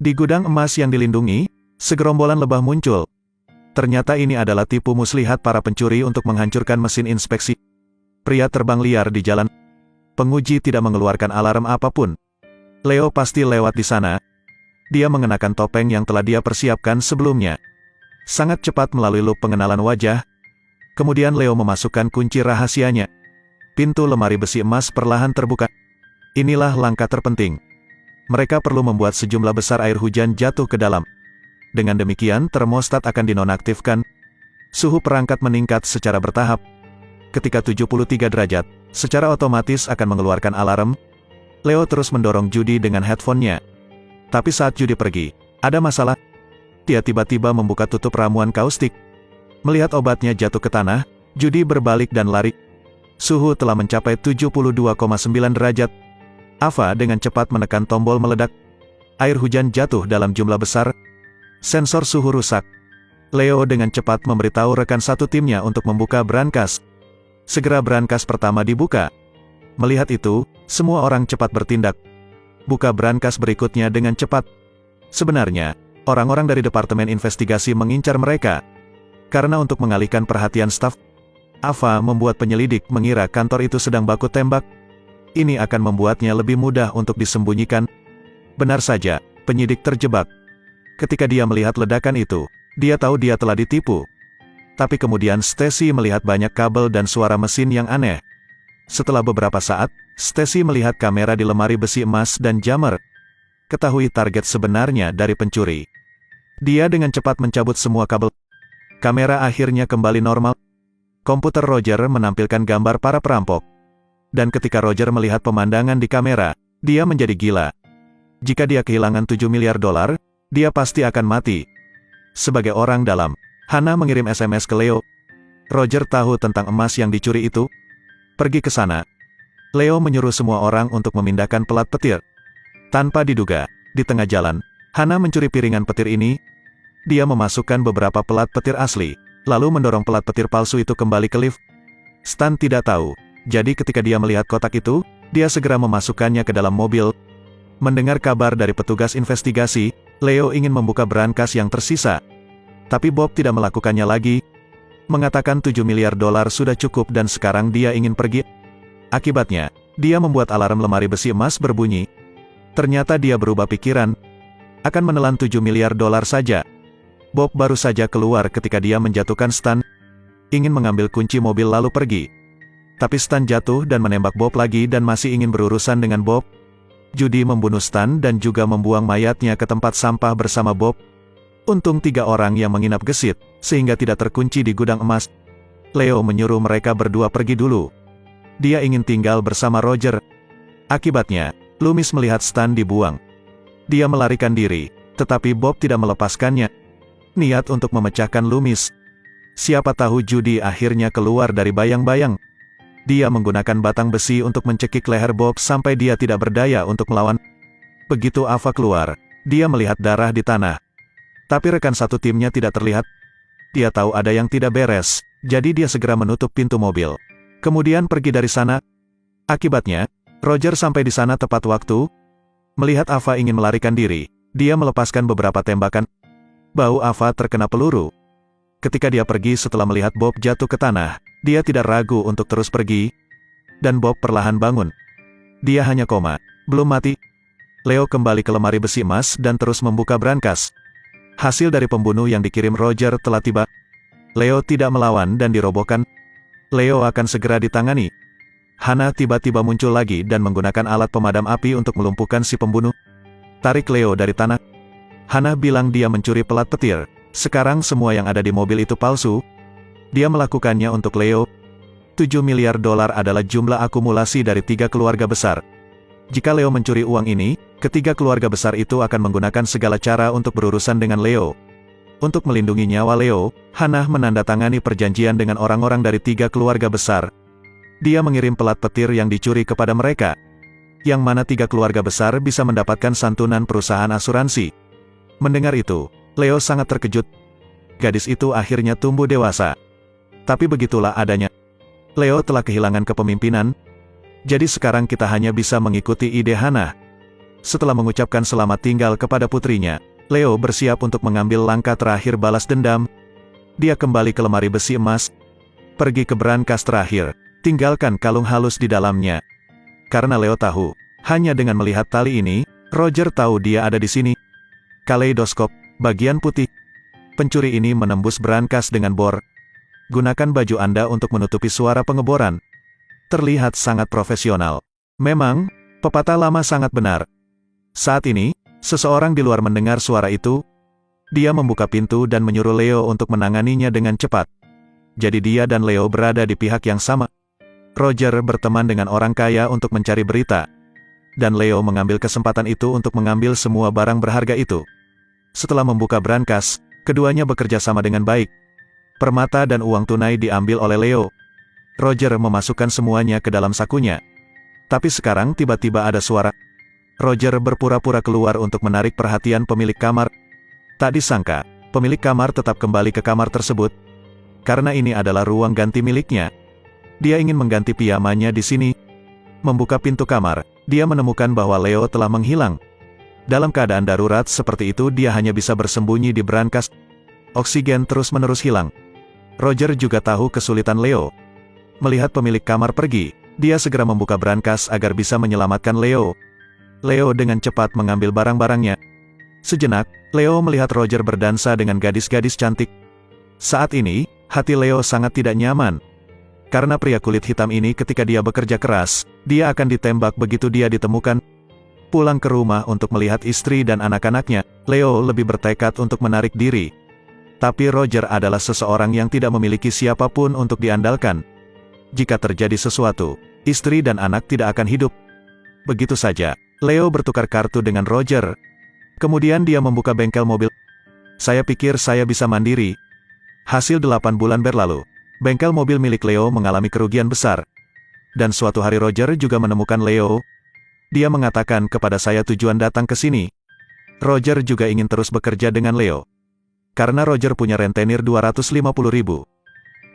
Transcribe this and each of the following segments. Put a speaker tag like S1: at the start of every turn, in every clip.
S1: Di gudang emas yang dilindungi, segerombolan lebah muncul. Ternyata ini adalah tipu muslihat para pencuri untuk menghancurkan mesin inspeksi. Pria terbang liar di jalan. Penguji tidak mengeluarkan alarm apapun. Leo pasti lewat di sana. Dia mengenakan topeng yang telah dia persiapkan sebelumnya. Sangat cepat melalui loop pengenalan wajah. Kemudian Leo memasukkan kunci rahasianya. Pintu lemari besi emas perlahan terbuka. Inilah langkah terpenting. Mereka perlu membuat sejumlah besar air hujan jatuh ke dalam. Dengan demikian termostat akan dinonaktifkan. Suhu perangkat meningkat secara bertahap. Ketika 73 derajat, secara otomatis akan mengeluarkan alarm. Leo terus mendorong Judy dengan headphone-nya. Tapi saat Judy pergi, ada masalah. Dia tiba-tiba membuka tutup ramuan kaustik. Melihat obatnya jatuh ke tanah, Judy berbalik dan lari. Suhu telah mencapai 72,9 derajat. Ava dengan cepat menekan tombol meledak. Air hujan jatuh dalam jumlah besar. Sensor suhu rusak. Leo dengan cepat memberitahu rekan satu timnya untuk membuka brankas. Segera brankas pertama dibuka. Melihat itu, semua orang cepat bertindak. Buka brankas berikutnya dengan cepat. Sebenarnya, orang-orang dari Departemen Investigasi mengincar mereka. Karena untuk mengalihkan perhatian staf, Ava membuat penyelidik mengira kantor itu sedang baku tembak. Ini akan membuatnya lebih mudah untuk disembunyikan. Benar saja, penyidik terjebak. Ketika dia melihat ledakan itu, dia tahu dia telah ditipu. Tapi kemudian Stacy melihat banyak kabel dan suara mesin yang aneh. Setelah beberapa saat, Stacy melihat kamera di lemari besi emas dan jammer. Ketahui target sebenarnya dari pencuri. Dia dengan cepat mencabut semua kabel. Kamera akhirnya kembali normal. Komputer Roger menampilkan gambar para perampok. Dan ketika Roger melihat pemandangan di kamera, dia menjadi gila. Jika dia kehilangan $7 miliar, dia pasti akan mati. Sebagai orang dalam, Hannah mengirim SMS ke Leo. Roger tahu tentang emas yang dicuri itu. Pergi ke sana. Leo menyuruh semua orang untuk memindahkan pelat petir. Tanpa diduga, di tengah jalan, Hannah mencuri piringan petir ini. Dia memasukkan beberapa pelat petir asli, lalu mendorong pelat petir palsu itu kembali ke lift. Stan tidak tahu, jadi ketika dia melihat kotak itu, dia segera memasukkannya ke dalam mobil. Mendengar kabar dari petugas investigasi, Leo ingin membuka brankas yang tersisa. Tapi Bob tidak melakukannya lagi. Mengatakan $7 miliar sudah cukup dan sekarang dia ingin pergi. Akibatnya, dia membuat alarm lemari besi emas berbunyi. Ternyata dia berubah pikiran. Akan menelan $7 miliar saja. Bob baru saja keluar ketika dia menjatuhkan Stan. Ingin mengambil kunci mobil lalu pergi. Tapi Stan jatuh dan menembak Bob lagi dan masih ingin berurusan dengan Bob. Judy membunuh Stan dan juga membuang mayatnya ke tempat sampah bersama Bob. Untung 3 orang yang menginap gesit, sehingga tidak terkunci di gudang emas. Leo menyuruh mereka berdua pergi dulu. Dia ingin tinggal bersama Roger. Akibatnya, Loomis melihat Stan dibuang. Dia melarikan diri, tetapi Bob tidak melepaskannya. Niat untuk memecahkan Loomis. Siapa tahu Judy akhirnya keluar dari bayang-bayang. Dia menggunakan batang besi untuk mencekik leher Bob sampai dia tidak berdaya untuk melawan. Begitu Ava keluar, dia melihat darah di tanah. Tapi rekan satu timnya tidak terlihat. Dia tahu ada yang tidak beres, jadi dia segera menutup pintu mobil. Kemudian pergi dari sana. Akibatnya, Roger sampai di sana tepat waktu. Melihat Ava ingin melarikan diri, dia melepaskan beberapa tembakan. Bau Ava terkena peluru. Ketika dia pergi setelah melihat Bob jatuh ke tanah, dia tidak ragu untuk terus pergi. Dan Bob perlahan bangun. Dia hanya koma, belum mati. Leo kembali ke lemari besi emas dan terus membuka brankas. Hasil dari pembunuh yang dikirim Roger telah tiba. Leo tidak melawan dan dirobohkan. Leo akan segera ditangani. Hannah tiba-tiba muncul lagi dan menggunakan alat pemadam api untuk melumpuhkan si pembunuh. Tarik Leo dari tanah. Hannah bilang dia mencuri pelat petir. Sekarang semua yang ada di mobil itu palsu. Dia melakukannya untuk Leo. $7 miliar adalah jumlah akumulasi dari 3 keluarga besar. Jika Leo mencuri uang ini, ketiga keluarga besar itu akan menggunakan segala cara untuk berurusan dengan Leo. Untuk melindungi nyawa Leo, Hannah menandatangani perjanjian dengan orang-orang dari 3 keluarga besar. Dia mengirim pelat petir yang dicuri kepada mereka. Yang mana 3 keluarga besar bisa mendapatkan santunan perusahaan asuransi. Mendengar itu, Leo sangat terkejut. Gadis itu akhirnya tumbuh dewasa. Tapi begitulah adanya. Leo telah kehilangan kepemimpinan. Jadi sekarang kita hanya bisa mengikuti ide Hannah. Setelah mengucapkan selamat tinggal kepada putrinya, Leo bersiap untuk mengambil langkah terakhir balas dendam. Dia kembali ke lemari besi emas, pergi ke brankas terakhir, tinggalkan kalung halus di dalamnya. Karena Leo tahu, hanya dengan melihat tali ini, Roger tahu dia ada di sini. Kaleidoskop, bagian putih. Pencuri ini menembus brankas dengan bor. Gunakan baju Anda untuk menutupi suara pengeboran. Terlihat sangat profesional. Memang, pepatah lama sangat benar. Saat ini, seseorang di luar mendengar suara itu. Dia membuka pintu dan menyuruh Leo untuk menanganinya dengan cepat. Jadi dia dan Leo berada di pihak yang sama. Roger berteman dengan orang kaya untuk mencari berita. Dan Leo mengambil kesempatan itu untuk mengambil semua barang berharga itu. Setelah membuka brankas, keduanya bekerja sama dengan baik. Permata dan uang tunai diambil oleh Leo. Roger memasukkan semuanya ke dalam sakunya. Tapi sekarang tiba-tiba ada suara. Roger berpura-pura keluar untuk menarik perhatian pemilik kamar. Tak disangka, pemilik kamar tetap kembali ke kamar tersebut. Karena ini adalah ruang ganti miliknya. Dia ingin mengganti piyamanya di sini. Membuka pintu kamar, dia menemukan bahwa Leo telah menghilang. Dalam keadaan darurat seperti itu dia hanya bisa bersembunyi di brankas. Oksigen terus-menerus hilang. Roger juga tahu kesulitan Leo. Melihat pemilik kamar pergi, dia segera membuka brankas agar bisa menyelamatkan Leo. Leo dengan cepat mengambil barang-barangnya. Sejenak, Leo melihat Roger berdansa dengan gadis-gadis cantik. Saat ini, hati Leo sangat tidak nyaman. Karena pria kulit hitam ini ketika dia bekerja keras, dia akan ditembak begitu dia ditemukan. Pulang ke rumah untuk melihat istri dan anak-anaknya, Leo lebih bertekad untuk menarik diri. Tapi Roger adalah seseorang yang tidak memiliki siapapun untuk diandalkan. Jika terjadi sesuatu, istri dan anak tidak akan hidup. Begitu saja, Leo bertukar kartu dengan Roger. Kemudian dia membuka bengkel mobil. Saya pikir saya bisa mandiri. Hasil 8 bulan berlalu, bengkel mobil milik Leo mengalami kerugian besar. Dan suatu hari Roger juga menemukan Leo. Dia mengatakan kepada saya tujuan datang ke sini. Roger juga ingin terus bekerja dengan Leo. Karena Roger punya rentenir 250.000.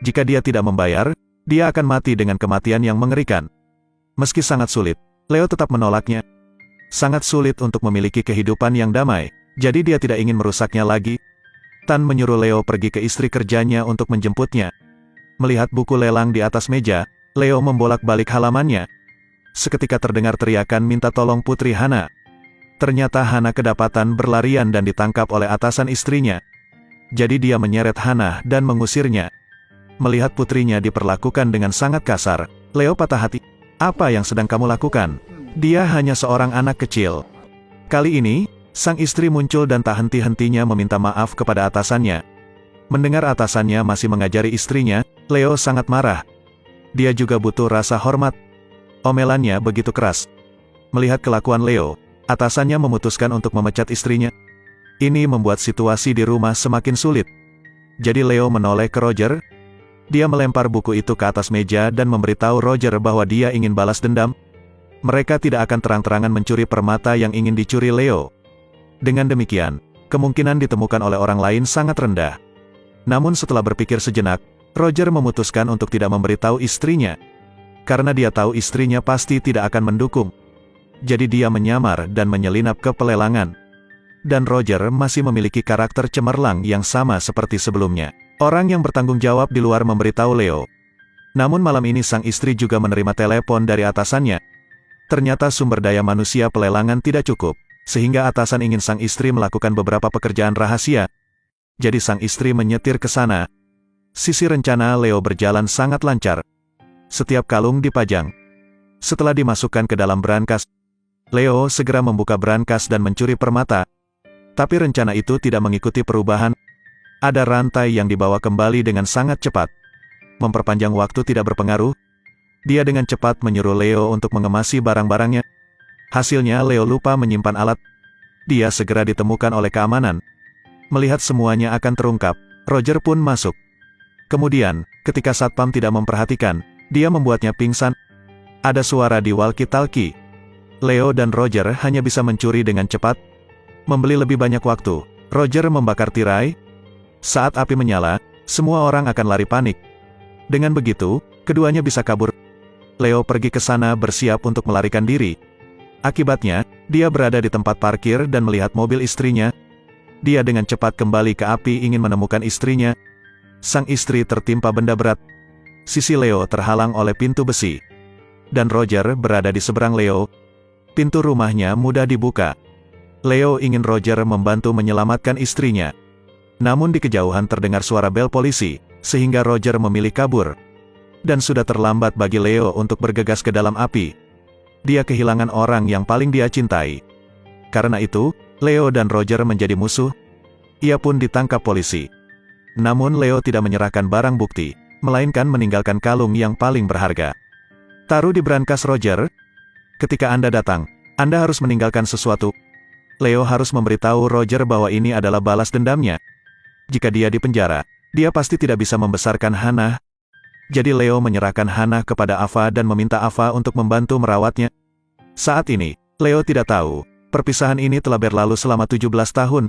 S1: Jika dia tidak membayar, dia akan mati dengan kematian yang mengerikan. Meski sangat sulit, Leo tetap menolaknya. Sangat sulit untuk memiliki kehidupan yang damai, jadi dia tidak ingin merusaknya lagi. Tan menyuruh Leo pergi ke istri kerjanya untuk menjemputnya. Melihat buku lelang di atas meja, Leo membolak-balik halamannya. Seketika terdengar teriakan minta tolong Putri Hana. Ternyata Hana kedapatan berlarian dan ditangkap oleh atasan istrinya. Jadi dia menyeret Hana dan mengusirnya. Melihat putrinya diperlakukan dengan sangat kasar, Leo patah hati. Apa yang sedang kamu lakukan? Dia hanya seorang anak kecil. Kali ini, sang istri muncul dan tak henti-hentinya meminta maaf kepada atasannya. Mendengar atasannya masih mengajari istrinya, Leo sangat marah. Dia juga butuh rasa hormat. Omelannya begitu keras. Melihat kelakuan Leo, atasannya memutuskan untuk memecat istrinya. Ini membuat situasi di rumah semakin sulit. Jadi Leo menoleh ke Roger. Dia melempar buku itu ke atas meja dan memberitahu Roger bahwa dia ingin balas dendam. Mereka tidak akan terang-terangan mencuri permata yang ingin dicuri Leo. Dengan demikian, kemungkinan ditemukan oleh orang lain sangat rendah. Namun setelah berpikir sejenak, Roger memutuskan untuk tidak memberitahu istrinya. Karena dia tahu istrinya pasti tidak akan mendukung. Jadi dia menyamar dan menyelinap ke pelelangan. Dan Roger masih memiliki karakter cemerlang yang sama seperti sebelumnya. Orang yang bertanggung jawab di luar memberitahu Leo. Namun malam ini sang istri juga menerima telepon dari atasannya. Ternyata sumber daya manusia pelelangan tidak cukup, sehingga atasan ingin sang istri melakukan beberapa pekerjaan rahasia. Jadi sang istri menyetir ke sana. Sisi rencana Leo berjalan sangat lancar. Setiap kalung dipajang. Setelah dimasukkan ke dalam brankas, Leo segera membuka brankas dan mencuri permata. Tapi rencana itu tidak mengikuti perubahan. Ada rantai yang dibawa kembali dengan sangat cepat. Memperpanjang waktu tidak berpengaruh. Dia dengan cepat menyuruh Leo untuk mengemasi barang-barangnya. Hasilnya Leo lupa menyimpan alat. Dia segera ditemukan oleh keamanan. Melihat semuanya akan terungkap, Roger pun masuk. Kemudian, ketika satpam tidak memperhatikan, dia membuatnya pingsan. Ada suara di walkie-talkie. Leo dan Roger hanya bisa mencuri dengan cepat. Membeli lebih banyak waktu, Roger membakar tirai. Saat api menyala, semua orang akan lari panik. Dengan begitu, keduanya bisa kabur. Leo pergi ke sana bersiap untuk melarikan diri. Akibatnya, dia berada di tempat parkir dan melihat mobil istrinya. Dia dengan cepat kembali ke api ingin menemukan istrinya. Sang istri tertimpa benda berat. Sisi Leo terhalang oleh pintu besi. Dan Roger berada di seberang Leo. Pintu rumahnya mudah dibuka. Leo ingin Roger membantu menyelamatkan istrinya. Namun di kejauhan terdengar suara bel polisi, sehingga Roger memilih kabur. Dan sudah terlambat bagi Leo untuk bergegas ke dalam api. Dia kehilangan orang yang paling dia cintai. Karena itu, Leo dan Roger menjadi musuh. Ia pun ditangkap polisi. Namun Leo tidak menyerahkan barang bukti, melainkan meninggalkan kalung yang paling berharga. Taruh di brankas Roger. Ketika Anda datang, Anda harus meninggalkan sesuatu. Leo harus memberitahu Roger bahwa ini adalah balas dendamnya. Jika dia di penjara, dia pasti tidak bisa membesarkan Hannah. Jadi Leo menyerahkan Hannah kepada Ava dan meminta Ava untuk membantu merawatnya. Saat ini, Leo tidak tahu, perpisahan ini telah berlalu selama 17 tahun.